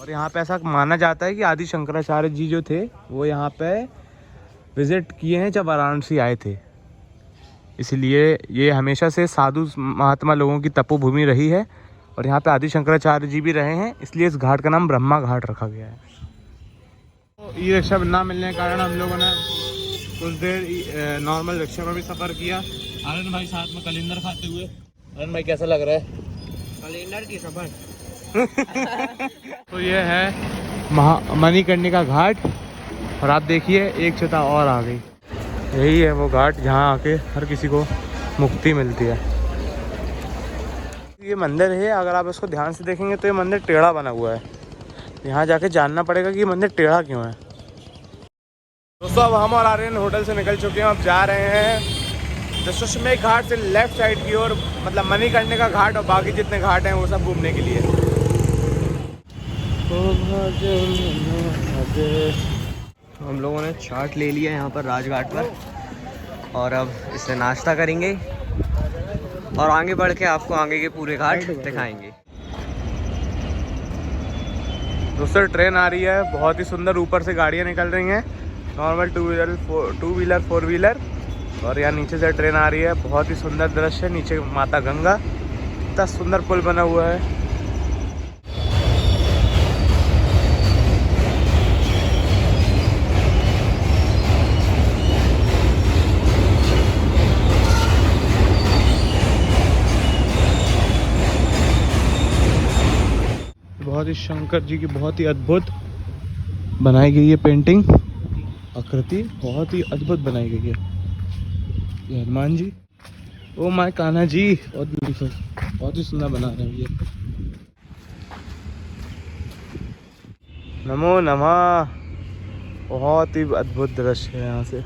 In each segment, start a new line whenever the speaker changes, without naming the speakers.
और यहाँ पे ऐसा माना जाता है कि आदि शंकराचार्य जी जो थे वो यहाँ पे विजिट किए हैं जब वाराणसी आए थे, इसलिए ये हमेशा से साधु महात्मा लोगों की तपोभूमि रही है और यहाँ पे आदि शंकराचार्य जी भी रहे हैं, इसलिए इस घाट का नाम ब्रह्मा घाट रखा गया है। तो ई रिक्शा ना मिलने के कारण हम लोगों ने कुछ देर नॉर्मल रिक्शा में भी सफ़र किया। आनंद भाई साथ में कलिंदर खाते हुए। आनंद भाई कैसा लग रहा है?
कलिंदर की सफर।
तो ये है मणिकर्णिका घाट और आप देखिए एक छता और आ गई। यही है वो घाट जहाँ आके हर किसी को मुक्ति मिलती है। ये मंदिर है, अगर आप इसको ध्यान से देखेंगे तो ये मंदिर टेढ़ा बना हुआ है। यहाँ जाके जानना पड़ेगा कि ये मंदिर टेढ़ा क्यों है। दोस्तों अब हम और आर्यन होटल से निकल चुके हैं, अब जा रहे हैं दशाश्वमेध घाट से लेफ्ट साइड की ओर, मतलब मणिकर्णिका घाट और बाकी जितने घाट हैं वो सब घूमने के लिए।
हम लोगों ने चाट ले लिया यहाँ पर राजघाट पर और अब इससे नाश्ता करेंगे और आगे बढ़ के आपको आगे के पूरे घाट दिखाएंगे।
दोस्तों ट्रेन आ रही है, बहुत ही सुंदर, ऊपर से गाड़ियाँ निकल रही हैं, नॉर्मल टू व्हीलर 4 व्हीलर, और यहाँ नीचे से ट्रेन आ रही है। बहुत ही सुंदर दृश्य है, नीचे माता गंगा, इतना सुंदर पुल बना हुआ है। बहुत ही शंकर जी की बहुत ही अद्भुत बनाई गई है पेंटिंग, आकृति बहुत ही अद्भुत बनाई गई है। ये हनुमान जी, ओ माय कान्हा जी, बहुत ब्यूटीफुल, बहुत ही सुंदर बना रहे हैं ये। नमो नमः, बहुत ही अद्भुत दृश्य है यहाँ से।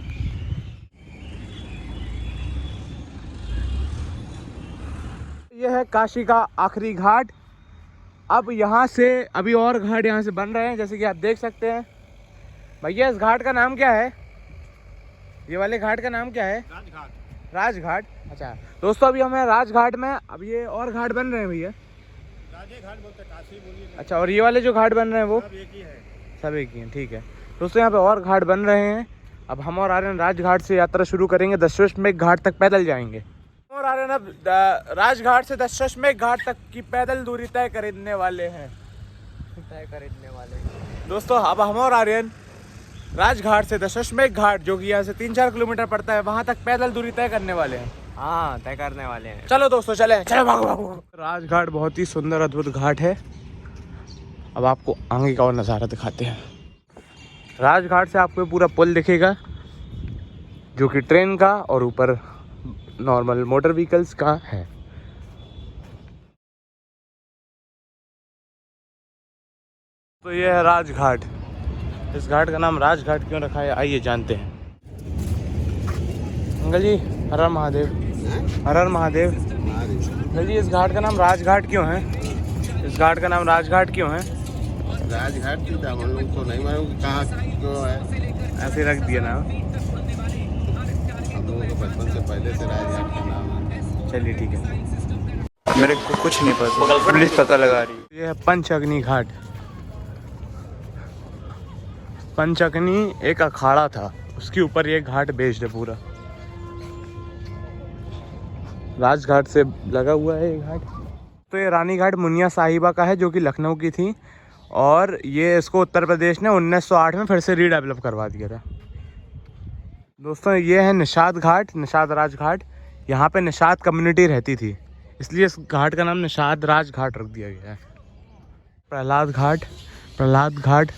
यह है काशी का आखिरी घाट। अब यहाँ से अभी और घाट यहाँ से बन रहे हैं, जैसे कि आप देख सकते हैं। भैया इस घाट का नाम क्या है? ये वाले घाट का नाम क्या है? राजघाट। राजघाट, अच्छा दोस्तों अभी हम हैं राजघाट में। अब ये और घाट बन रहे हैं भैया?
राजे घाट बोलते हैं, काशी बोलिए।
अच्छा, और ये वाले जो घाट बन रहे हैं वो
सब एक ही है?
सब एक ही हैं, ठीक है। दोस्तों यहाँ पे और घाट बन रहे हैं। अब हम और आर्यन राजघाट से यात्रा शुरू करेंगे, दशाश्वमेध घाट तक पैदल जाएंगे। और आर्यन अब राजघाट से दशाश्वमेध घाट तक की पैदल दूरी तय करने वाले हैं। दोस्तों अब हम और आर्यन राजघाट से दशाश्वमेध घाट, जो कि यहाँ से 3-4 किलोमीटर पड़ता है, वहाँ तक पैदल दूरी तय करने वाले हैं।
हाँ, तय करने वाले हैं।
चलो दोस्तों चले, चलो भागो भागो। राजघाट बहुत ही सुंदर अद्भुत घाट है। अब आपको आगे का और नज़ारा दिखाते हैं। राजघाट से आपको पूरा पुल दिखेगा, जो कि ट्रेन का और ऊपर नॉर्मल मोटर व्हीकल्स का है। तो ये है राजघाट। इस घाट का नाम राजघाट क्यों रखा है, आइए जानते हैं। अंकल जी हर हर महादेव। हर हर महादेव। अंकल जी इस घाट का नाम राजघाट क्यों है? इस घाट का नाम राजघाट क्यों है?
राजघाट क्यों था, हम लोग को नहीं मालूम कहाँ क्यों है,
ऐसे रख दिया नाम।
हम लोगों को बचपन से पहले से राजघाट का नाम है।
चलिए ठीक है, मेरे को कुछ नहीं पता, पुलिस पता लगा रही। ये है पंचअग्नि घाट। पंचअग्नि एक अखाड़ा था, उसके ऊपर ये घाट बेस्ड है पूरा। राजघाट से लगा हुआ है ये घाट। तो ये रानी घाट मुनिया साहिबा का है, जो कि लखनऊ की थी, और ये इसको उत्तर प्रदेश ने 1908 में फिर से रीडेवलप करवा दिया था। दोस्तों ये है निषाद घाट, निषाद राजघाट। यहाँ पे निषाद कम्युनिटी रहती थी, इसलिए इस घाट का नाम निषाद राजघाट रख दिया गया है। प्रहलाद घाट, प्रहलाद घाट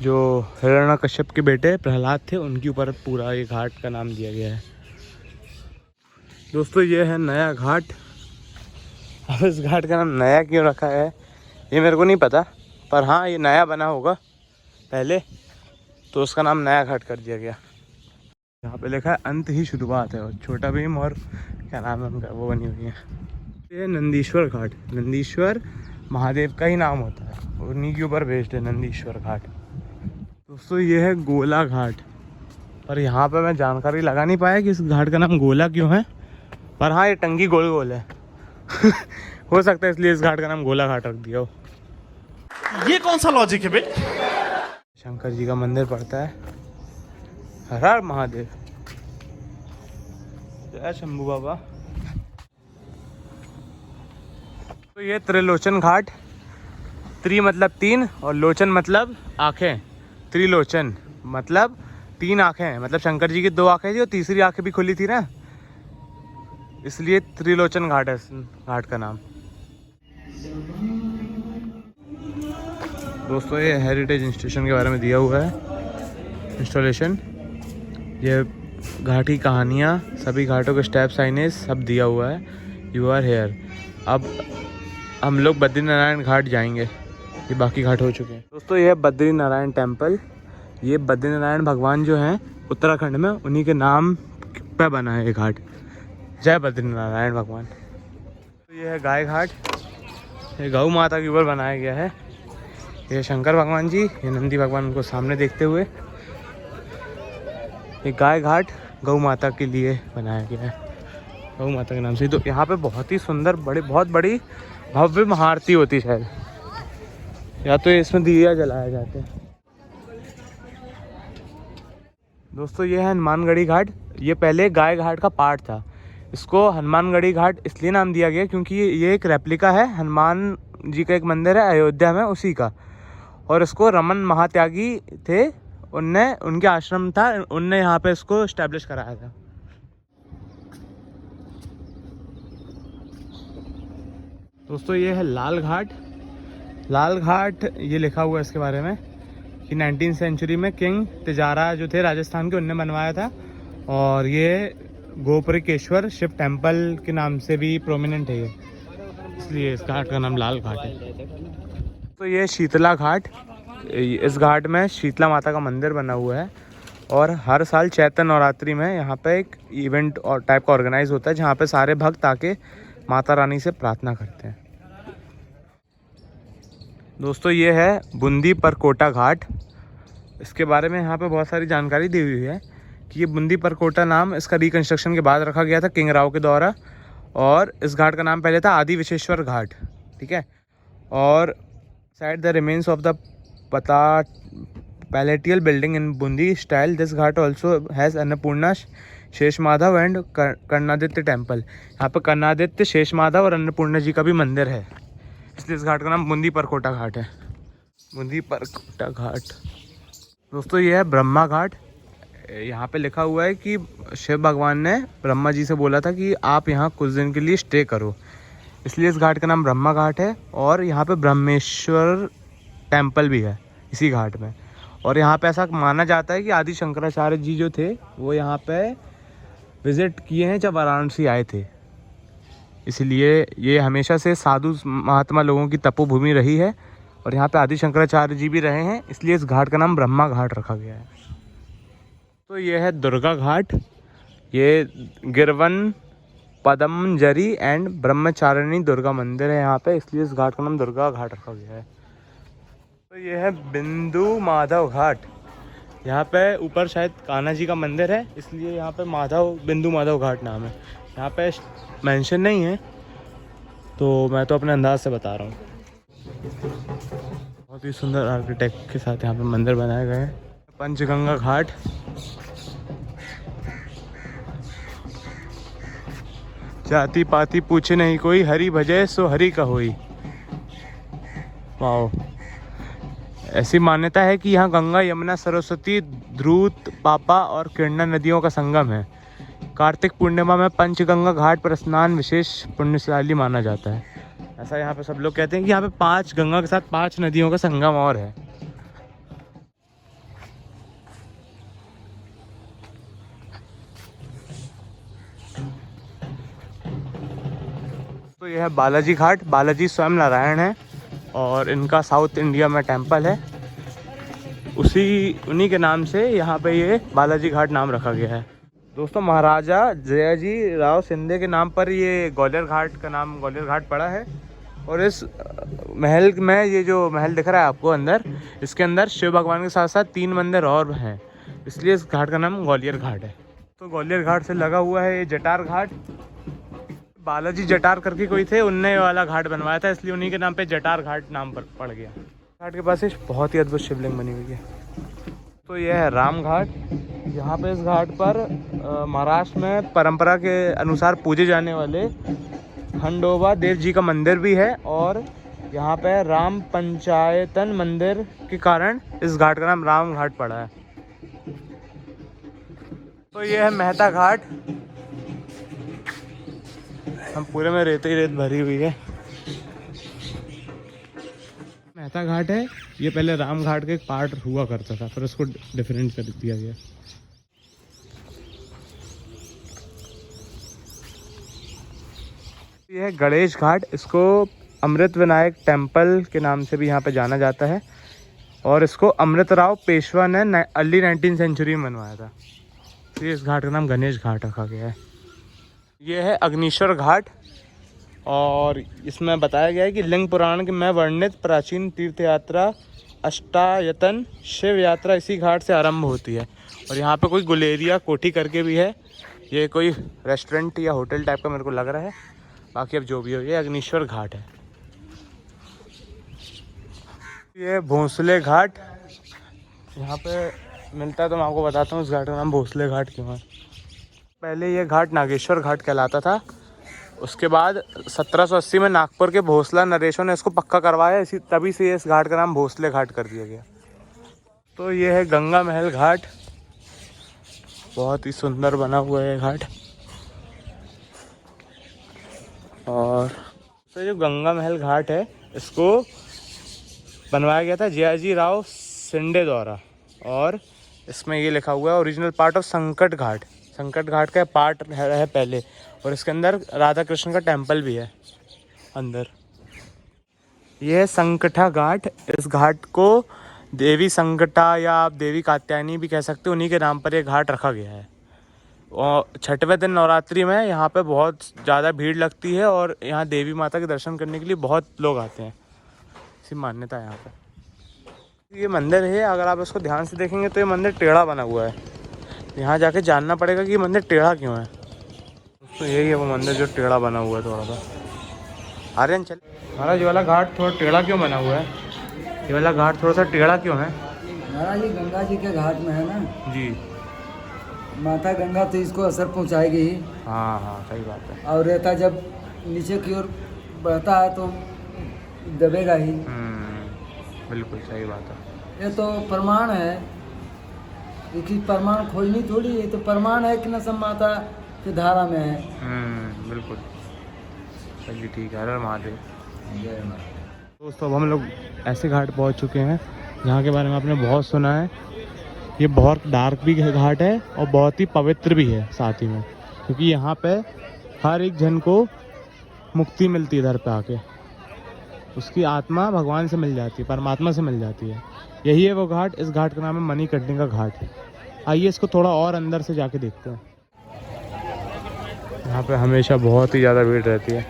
जो हिरण्यकश्यप के बेटे प्रहलाद थे, उनके ऊपर पूरा ये घाट का नाम दिया गया है। दोस्तों ये है नया घाट। अब इस घाट का नाम नया क्यों रखा है ये मेरे को नहीं पता, पर हाँ ये नया बना होगा पहले, तो उसका नाम नया घाट कर दिया गया। यहाँ पे लिखा है अंत ही शुरुआत है, और छोटा भीम और क्या नाम है उनका वो बनी हुई है। ये नंदीश्वर घाट, नंदीश्वर महादेव का ही नाम होता है, उन्हीं के ऊपर बेस्ड है नंदीश्वर घाट। दोस्तों ये है गोला घाट, पर यहाँ पे मैं जानकारी लगा नहीं पाया कि इस घाट का नाम गोला क्यों है, पर हाँ ये टंगी गोल गोल है। हो सकता है इसलिए इस घाट का नाम गोला घाट रख दिया हो।
ये कौन सा लॉजिक है बे?
शंकर जी का मंदिर पड़ता है। हर हर महादेव, जय शंभू बाबा। तो ये त्रिलोचन घाट, त्रि मतलब 3 और लोचन मतलब आँखें। त्रिलोचन मतलब 3 आँखें, मतलब शंकर जी की 2 आँखें थी और तीसरी आँखें भी खुली थी ना, इसलिए त्रिलोचन घाट है इस घाट का नाम। दोस्तों ये हेरिटेज इंस्टीट्यूशन के बारे में दिया हुआ है इंस्टॉलेशन, ये घाट की कहानियाँ, सभी घाटों के स्टेप साइनेज सब दिया हुआ है। You are here. अब हम लोग बद्रीनारायण घाट जाएंगे, ये बाकी घाट हो चुके हैं। दोस्तों ये है बद्रीनारायण टेम्पल। ये बद्रीनारायण भगवान जो हैं उत्तराखंड में, उन्हीं के नाम पे बना है ये घाट। जय बद्रीनारायण भगवान। तो ये है गाय घाट, ये गौ माता के ऊपर बनाया गया है। ये शंकर भगवान जी, ये नंदी भगवान को सामने देखते हुए। ये गाय घाट गौ माता के लिए बनाया गया है, गौ माता के नाम से। तो यहाँ पे बहुत ही सुंदर बहुत बड़ी भव्य महाआरती होती है शायद, या तो इसमें दिया जलाया जाते हैं। दोस्तों ये है हनुमानगढ़ी घाट। ये पहले गाय घाट का पार्ट था, इसको हनुमानगढ़ी घाट इसलिए नाम दिया गया क्योंकि ये एक रेप्लिका है हनुमान जी का एक मंदिर है अयोध्या में, उसी का। और इसको रमन महात्यागी थे, उनके आश्रम था, उनने यहाँ पे इसको इस्टेब्लिश कराया था। दोस्तों ये है लाल घाट। लाल घाट ये लिखा हुआ है इसके बारे में कि 19वीं सेंचुरी में किंग तिजारा जो थे राजस्थान के, उनने बनवाया था। और ये गोपरिकेश्वर शिव टेम्पल के नाम से भी प्रोमिनेंट है ये, इसलिए इस घाट का नाम लाल घाट है। तो ये शीतला घाट, इस घाट में शीतला माता का मंदिर बना हुआ है और हर साल चैत्र नवरात्रि में यहाँ पे एक इवेंट और टाइप का ऑर्गेनाइज होता है जहाँ पे सारे भक्त आके माता रानी से प्रार्थना करते हैं। दोस्तों ये है बूंदी परकोटा घाट। इसके बारे में यहाँ पे बहुत सारी जानकारी दी हुई है कि ये बूंदी परकोटा नाम इसका रिकंस्ट्रक्शन के बाद रखा गया था किंग राव के द्वारा, और इस घाट का नाम पहले था आदि विश्वेश्वर घाट, ठीक है। और side the remains of the palatial building in Bundi style, this ghat also has Annapurna, Shesh Madhav and कर्णादित्य temple. यहाँ पे कर्णादित्य, शेष माधव और अन्नपूर्णा जी का भी मंदिर है, इसलिए इस घाट का नाम बूंदी परकोटा घाट है। बूंदी परकोटा घाट। दोस्तों ये है ब्रह्मा घाट। यहाँ पे लिखा हुआ है कि शिव भगवान ने ब्रह्मा जी से बोला था कि आप यहाँ कुछ दिन के लिए स्टे करो, इसलिए इस घाट का नाम ब्रह्मा घाट है। और यहाँ पे ब्रह्मेश्वर टेम्पल भी है इसी घाट में। और यहाँ पे ऐसा माना जाता है कि आदि शंकराचार्य जी जो थे वो यहाँ पे विज़िट किए हैं जब वाराणसी आए थे, इसलिए ये हमेशा से साधु महात्मा लोगों की तपोभूमि रही है और यहाँ पे आदि शंकराचार्य जी भी रहे हैं, इसलिए इस घाट का नाम ब्रह्मा घाट रखा गया है। तो ये है दुर्गा घाट। ये गिरवन पदमंजरी एंड ब्रह्मचारिणी दुर्गा मंदिर है यहाँ पे, इसलिए इस घाट का नाम दुर्गा घाट रखा गया है। तो ये है बिंदु माधव घाट। यहाँ पे ऊपर शायद कान्हा जी का मंदिर है, इसलिए यहाँ पे बिंदु माधव घाट नाम है। यहाँ पे मेंशन नहीं है तो मैं तो अपने अंदाज से बता रहा हूँ। बहुत ही सुंदर आर्किटेक्ट के साथ यहाँ पे मंदिर बनाए गए हैं। पंचगंगा घाट। जाति पाति पूछे नहीं कोई, हरि भजे सो हरि का होई। वाओ। ऐसी मान्यता है कि यहाँ गंगा, यमुना, सरस्वती, द्रुत, पापा और किरणा नदियों का संगम है। कार्तिक पूर्णिमा में पंचगंगा घाट पर स्नान विशेष पुण्यशाली माना जाता है। ऐसा यहाँ पे सब लोग कहते हैं कि यहाँ पे 5 गंगा के साथ 5 नदियों का संगम और है। तो यह है बालाजी घाट। बालाजी स्वयं नारायण है और इनका साउथ इंडिया में टेम्पल है, उन्हीं के नाम से यहाँ पे ये बालाजी घाट नाम रखा गया है। दोस्तों महाराजा जयाजी राव सिंधिया के नाम पर ये ग्वालियर घाट का नाम ग्वालियर घाट पड़ा है। और इस महल में, ये जो महल दिख रहा है आपको अंदर, इसके अंदर शिव भगवान के साथ साथ 3 मंदिर और हैं, इसलिए इस घाट का नाम ग्वालियर घाट है। तो ग्वालियर घाट से लगा हुआ है ये जटार घाट। बालाजी जटार करके कोई थे, उनने वाला घाट बनवाया था, इसलिए उन्हीं के नाम पे जटार घाट नाम पर पड़ गया। घाट के पास एक बहुत ही अद्भुत शिवलिंग बनी हुई है। तो यह है राम घाट। यहाँ पे इस घाट पर महाराष्ट्र में परंपरा के अनुसार पूजे जाने वाले खंडोबा देव जी का मंदिर भी है, और यहाँ पे राम पंचायतन मंदिर के कारण इस घाट का नाम राम घाट पड़ा है। तो ये है मेहता घाट। हम पूरे में रेत ही रेत भरी हुई है। मेहता घाट है, ये पहले राम घाट का एक पार्ट हुआ करता था, फिर उसको डिफरेंट कर दिया गया। ये है गणेश घाट। इसको अमृत विनायक टेम्पल के नाम से भी यहाँ पे जाना जाता है, और इसको अमृतराव पेशवा ने अर्ली 19th सेंचुरी में बनवाया था। तो इस घाट का नाम गणेश घाट रखा गया है। ये है अग्निश्वर घाट, और इसमें बताया गया है कि लिंग पुराण में वर्णित प्राचीन तीर्थ यात्रा अष्टायतन शिव यात्रा इसी घाट से आरंभ होती है। और यहाँ पे कोई गुलेरिया कोठी करके भी है। ये कोई रेस्टोरेंट या होटल टाइप का मेरे को लग रहा है, बाकी अब जो भी हो। ये अग्निश्वर घाट है। ये भोंसले घाट यहाँ पे मिलता है, तो मैं आपको बताता हूँ इस घाट का नाम भोंसले घाट क्यों है। पहले ये घाट नागेश्वर घाट कहलाता था। उसके बाद 1780 में नागपुर के भोसला नरेशों ने इसको पक्का करवाया, इसी तभी से इस घाट का नाम भोसले घाट कर दिया गया। तो ये है गंगा महल घाट। बहुत ही सुंदर बना हुआ है घाट। और तो जो गंगा महल घाट है, इसको बनवाया गया था जयाजी राव शिंदे द्वारा, और इसमें ये लिखा हुआ है ओरिजिनल पार्ट ऑफ संकट घाट। संकट घाट का पार्ट है पहले, और इसके अंदर राधा कृष्ण का टेम्पल भी है अंदर। यह है संकटा घाट। इस घाट को देवी संकटा या आप देवी कात्यायनी भी कह सकते हो, उन्हीं के नाम पर यह घाट रखा गया है। और छठवें दिन नवरात्रि में यहाँ पे बहुत ज़्यादा भीड़ लगती है, और यहाँ देवी माता के दर्शन करने के लिए बहुत लोग आते हैं। ऐसी मान्यता है यहाँ पर। ये मंदिर है, अगर आप इसको ध्यान से देखेंगे तो ये मंदिर टेढ़ा बना हुआ है। यहाँ जाके जानना पड़ेगा कि ये मंदिर टेढ़ा क्यों है। तो यही है वो मंदिर जो टेढ़ा बना हुआ है थोड़ा सा। आर्यन चल। महाराज ये वाला घाट थोड़ा टेढ़ा क्यों बना हुआ है? ये वाला घाट थोड़ा सा टेढ़ा क्यों है?
महाराज ये गंगा जी के घाट में है ना
जी।
माता गंगा तो इसको असर पहुंचाएगी ही।
हाँ हाँ सही बात है।
और रेता जब नीचे की ओर बढ़ता है तो दबेगा ही।
बिल्कुल सही बात है।
ये तो प्रमाण है, क्योंकि प्रमाण खोजनी थोड़ी है, तो प्रमाण है कि न सब माता की धारा में है।
बिल्कुल चलिए ठीक है। हर महादेव। दोस्तों अब हम लोग ऐसे घाट पहुंच चुके हैं जहाँ के बारे में आपने बहुत सुना है। ये बहुत डार्क भी घाट है और बहुत ही पवित्र भी है साथ ही में, क्योंकि यहाँ पे हर एक जन को मुक्ति मिलती है। इधर पे आके उसकी आत्मा भगवान से मिल जाती है, परमात्मा से मिल जाती है। यही है वो घाट। इस घाट का नाम है मणिकर्णिका घाट। आइए इसको थोड़ा और अंदर से जाके देखते हैं। यहाँ पे हमेशा बहुत ही ज़्यादा भीड़ रहती है।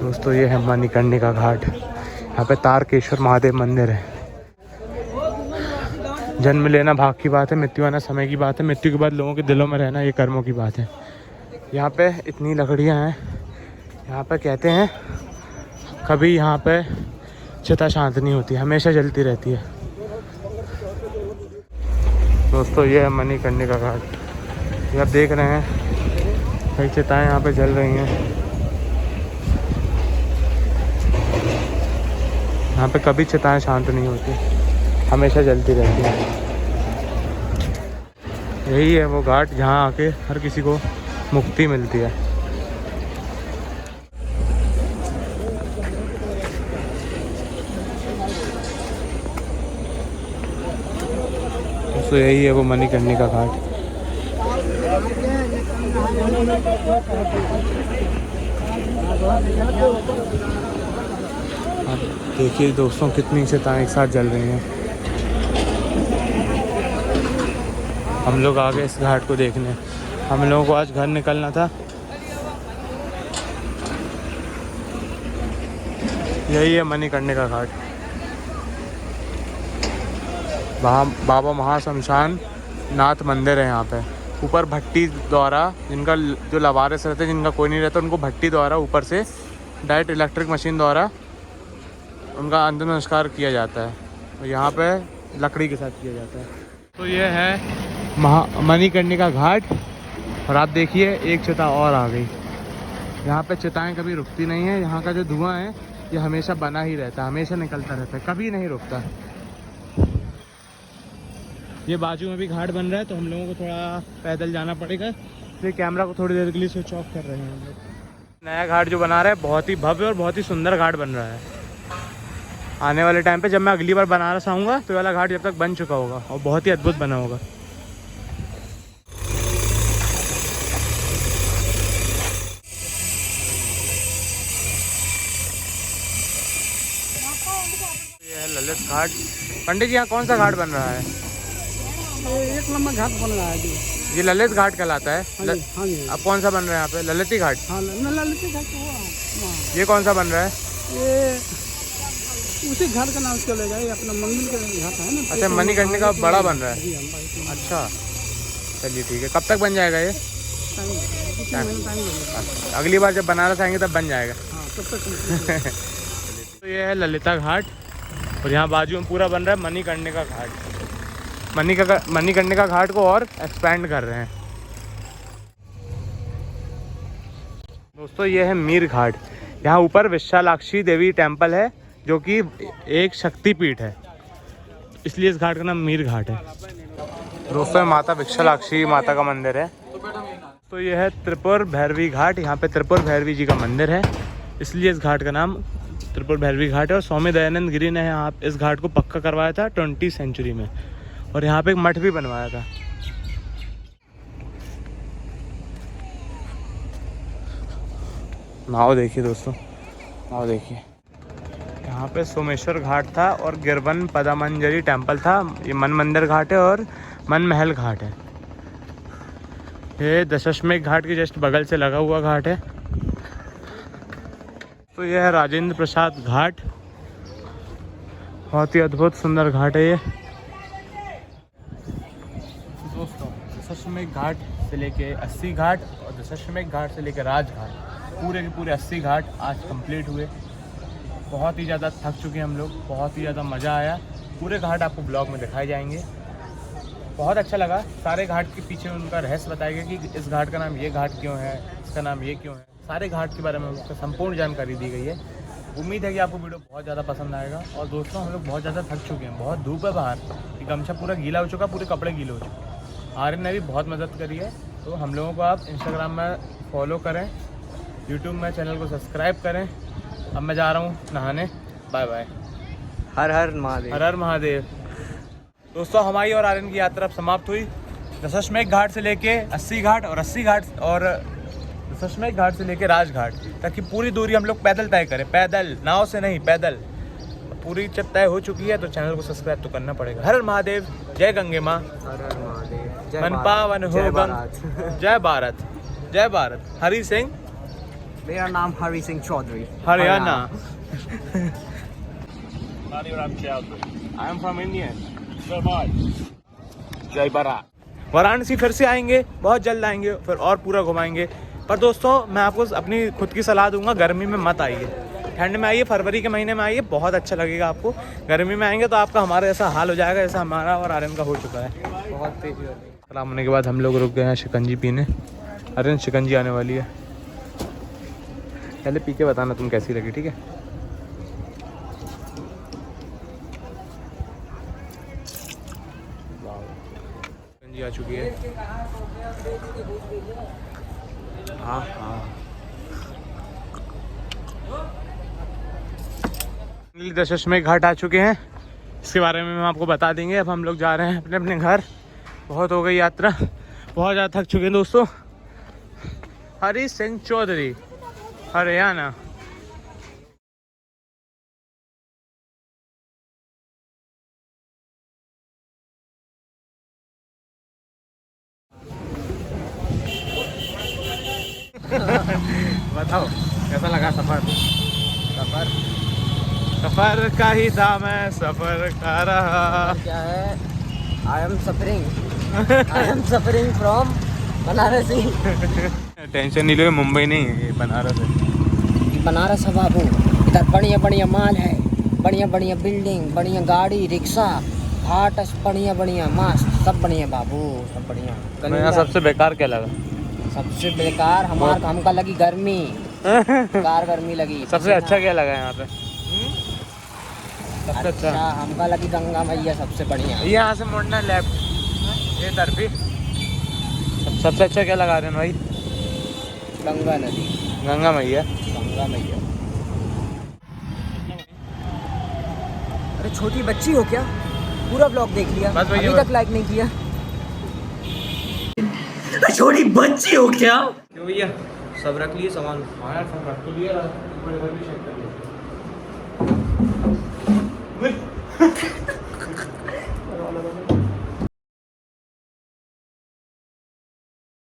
दोस्तों ये है मणिकर्णिका घाट। यहाँ पे तारकेश्वर महादेव मंदिर है। जन्म लेना भाग की बात है, मृत्यु आना समय की बात है। मृत्यु के बाद लोगों के दिलों में रहना ये कर्मों की बात है। यहाँ पे इतनी लकड़ियाँ हैं। यहाँ पे कहते हैं कभी यहाँ पे चिता शांत नहीं होती, हमेशा जलती रहती है। दोस्तों ये है मणिकर्णिका घाट। ये आप देख रहे हैं कई चिताएँ यहाँ पे जल रही हैं। यहाँ पे कभी चिताएँ शांत नहीं होती, हमेशा जलती रहती है। यही है वो घाट जहाँ आके हर किसी को मुक्ति मिलती है। तो यही है वो मणिकर्णिका घाट। आप देखिए दोस्तों कितनी चिताएं एक साथ जल रही हैं। हम लोग आ गए इस घाट को देखने। हम लोगों को आज घर निकलना था। यही है मणिकर्णिका घाट। बाबा महाशमशान नाथ मंदिर है यहाँ पे। ऊपर भट्टी द्वारा, जिनका जो लवारिस रहते हैं, जिनका कोई नहीं रहता, उनको भट्टी द्वारा ऊपर से डायरेक्ट इलेक्ट्रिक मशीन द्वारा उनका अंतिम संस्कार किया जाता है। और यहाँ पे लकड़ी के साथ किया जाता है। तो ये है मणिकर्णिका घाट। और आप देखिए एक चिता और आ गई। यहाँ पे चिताएं कभी रुकती नहीं है। यहाँ का जो धुआं है ये हमेशा बना ही रहता है, हमेशा निकलता रहता है, कभी नहीं रुकता। ये बाजू में भी घाट बन रहा है तो हम लोगों को थोड़ा पैदल जाना पड़ेगा। फिर कैमरा को थोड़ी देर के लिए स्विच ऑफ कर रहे हैं हम लोग। नया घाट जो बना रहा है बहुत ही भव्य और बहुत ही सुंदर घाट बन रहा है। आने वाले टाइम पे जब मैं अगली बार बनारस आऊँगा तो वाला घाट जब तक बन चुका होगा और बहुत ही अद्भुत बना होगा। ये है ललित घाट। पंडित जी यहाँ कौन सा घाट बन रहा है?
1 नंबर घाट बन रहा है जी।
ये ललित घाट कहलाता है।
हाँ जी।
अब कौन सा बन रहा है यहाँ पे? ललित घाट।
हाँ ललित घाट।
ये कौन सा बन रहा है?
ये उसी घाट का नाम चलेगा, ये अपना मंदिर का घाट है ना।
अच्छा, मणिकर्णिका का बड़ा बन रहा है।
जी हम
अच्छा चलिए ठीक है। कब तक बन जाएगा ये?
टाइम
अच्छा, अगली बार जब बनारस आएंगे तब बन जाएगा।
हाँ तब तक।
तो ये है ललिता घाट और यहाँ बाजू में पूरा बन रहा है मणिकर्णिका घाट। मणिकर्णिका घाट को और एक्सपेंड कर रहे हैं। दोस्तों ये है मीर घाट। यहाँ ऊपर विशालाक्षी देवी टेम्पल है जो कि एक शक्तिपीठ है, इसलिए इस घाट का नाम मीर घाट है। दोस्तों माता विशालाक्षी माता का मंदिर है। तो ये है त्रिपुर भैरवी घाट। यहाँ पे त्रिपुर भैरवी जी का मंदिर है, इसलिए इस घाट का नाम त्रिपुर भैरवी घाट है। और स्वामी दयानंद गिरी ने यहाँ इस घाट को पक्का करवाया था 20वीं सेंचुरी में, और यहाँ पे एक मठ भी बनवाया था। नाव देखिए दोस्तों, नाव देखिए। यहाँ पे सोमेश्वर घाट था और गिरवन पदामंजरी टेम्पल था। ये मन मंदिर घाट है और मन महल घाट है। ये दशाश्वमेध घाट के जस्ट बगल से लगा हुआ घाट है। तो यह है राजेंद्र प्रसाद घाट। बहुत ही अद्भुत सुंदर घाट है ये। दोस्तों दशाश्वमेध घाट से लेके 80 घाट और दशाश्वमेध घाट से लेके राजघाट, पूरे के पूरे 80 घाट आज कंप्लीट हुए। बहुत ही ज़्यादा थक चुके हैं हम लोग, बहुत ही ज़्यादा मज़ा आया। पूरे घाट आपको ब्लॉग में दिखाए जाएंगे। बहुत अच्छा लगा। सारे घाट के पीछे उनका रहस्य बताया गया कि इस घाट का नाम ये घाट क्यों है, इसका नाम ये क्यों है। सारे घाट के बारे में उसका संपूर्ण जानकारी दी गई है। उम्मीद है कि आपको वीडियो बहुत ज़्यादा पसंद आएगा। और दोस्तों हम लोग बहुत ज़्यादा थक चुके हैं, बहुत धूप है बाहर, ये गमछा पूरा गीला हो चुका, पूरे कपड़े गीले हो चुके। आर्यन ने भी बहुत मदद करी है। तो हम लोगों को आप इंस्टाग्राम में फॉलो करें, यूट्यूब में चैनल को सब्सक्राइब करें। अब मैं जा रहा हूँ नहाने। Bye bye.
हर हर महादेव।
हर हर महादेव। दोस्तों हमारी और आर्यन की यात्रा अब समाप्त हुई। दशाश्वमेध घाट से लेके 80 घाट और 80 घाट और दशाश्वमेध घाट से लेके राजघाट तक की पूरी दूरी हम लोग पैदल तय करें। पैदल, नाव से नहीं, पैदल। पूरी जब तय हो चुकी है तो चैनल को सब्सक्राइब तो करना पड़ेगा। हर हर महादेव। जय गंगे माँ।
हर हर महादेव।
मन पावन हो गंग। जय भारत। जय भारत। हरी सिंह।
मेरा नाम Hari Singh Chaudhary,
Haryana. I am from India. जय भारत। वाराणसी फिर से आएंगे, बहुत जल्द आएंगे, फिर और पूरा घुमाएंगे। पर दोस्तों मैं आपको अपनी खुद की सलाह दूंगा, गर्मी में मत आइए, ठंड में आइए, फरवरी के महीने में आइए, बहुत अच्छा लगेगा आपको। गर्मी में आएंगे तो आपका हमारा जैसा हाल हो जाएगा जैसा हमारा और आर्यन का हो चुका है।
बहुत तेज।
सलाम होने के बाद हम लोग रुक गए हैं शिकंजी पीने। आर्यन शिकंजी आने वाली है, पहले पी के बताना तुम कैसी लगी, ठीक है? शिकंजी आ चुकी है। हाँ हाँ। दशाश्वमेध घाट आ चुके हैं, इसके बारे में हम आपको बता देंगे। अब हम लोग जा रहे हैं अपने अपने घर। बहुत हो गई यात्रा, बहुत ज़्यादा थक चुके हैं दोस्तों। हरी सिंह चौधरी, हरियाणा। बताओ कैसा लगा सफर? सफर का ही दाम है, सफर का रहा।
क्या है? I am suffering from Banarasi.
Tension नहीं लो, मुंबई नहीं है, ये बनारस है।
बनारस है बाबू, इधर बढ़िया बढ़िया माल है, बढ़िया बढ़िया बिल्डिंग, बढ़िया गाड़ी, रिक्शा, घाट, बढ़िया बढ़िया मस्त, सब बढ़िया बाबू, सब बढ़िया।
मैं यहाँ सबसे बेकार क्या लगा?
सबसे बेकार हमका लगी गर्मी, बेकार गर्मी लगी।
सबसे अच्छा क्या लगा यहाँ पे? सबसे अच्छा
हमका लगी गंगा मैया सबसे बढ़िया।
यहाँ से मुड़ना लेफ्ट, ये तरफ ही। सबसे अच्छा क्या लगा रहे हैं भाई?
गंगा नदी,
गंगा मैया।
गंगा मैया। अरे छोटी बच्ची हो क्या? पूरा ब्लॉग देख लिया,
बस भैया,
अभी तक लाइक नहीं किया। छोटी बच्ची हो क्या? क्यों भैया, सब रख लिए सामान?
हाँ यार, सब रख तो लिया, ऊपर इधर भी चेक कर लिया।